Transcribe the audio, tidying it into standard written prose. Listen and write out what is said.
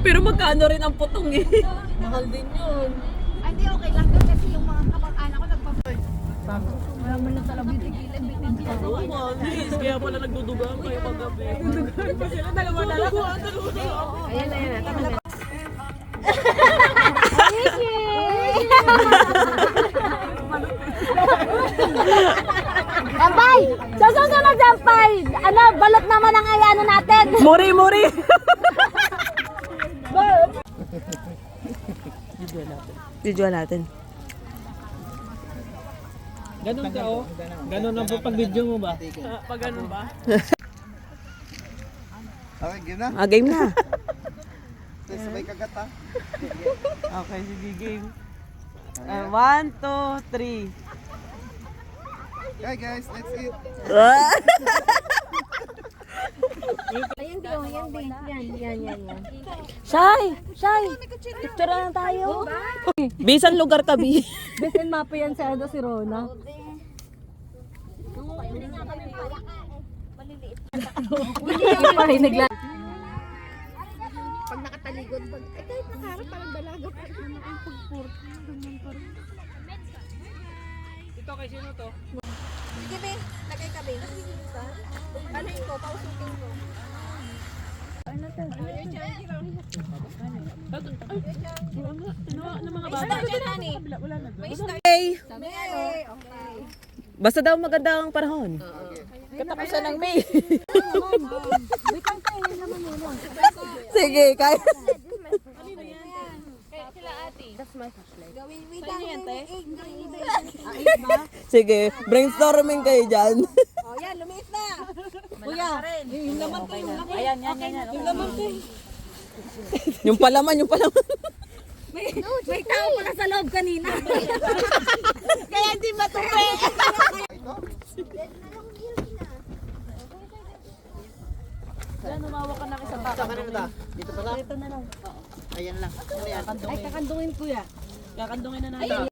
Pero magkano rin ang putong eh. Mahal din yun. Ay, hindi, okay lang doon kasi yung mga kapag-anak ko nagpapay. Wala mo na talaga bitigilan. Oo, manis. Kaya pala nagdudugaan kayo paggabi. Nagdudugaan pa sila. Dalawa na lang. Ayan, ayan. Tama na. Jampay! Sa susunod, Jampay! Ano, balot naman ang ayano natin. Muri, muri. Video natin. Ganun ka oh. Ganun ang pag video mo ba? Pag ganun ba? Okay, game na. Game na. Sabay kagat ha. Okay, sige, game. 1, 2, 3. Okay guys, let's eat. Ayan, Dio. Ayan, Dio. Yan. Shy! Picture na tayo. Bisan lugar ka, Bi. Bisin mapa yan sa si Rona. Maliliit. Pag nakataligod, kahit nakaharap, parang dalaga pa. Ang pagpurt. Ganyan pa rin. Ito kay sino to? Sige, be. Lagay ka, be. Ano ko? Pausukin ko. Hey! Okay. Basta daw maganda ang panahon. Katapusan ng May. Sige, kaya. Gawin, wait lang. Sige, brainstorming kayo dyan. Oh, yan. Lumiit na. Yung palaman. May tao pala sa loob kanina. Kaya hindi matupi. Dito pa lang? Dito na lang. Ayan lang. Ay, kakandungin kuya. Kakandungin na natin.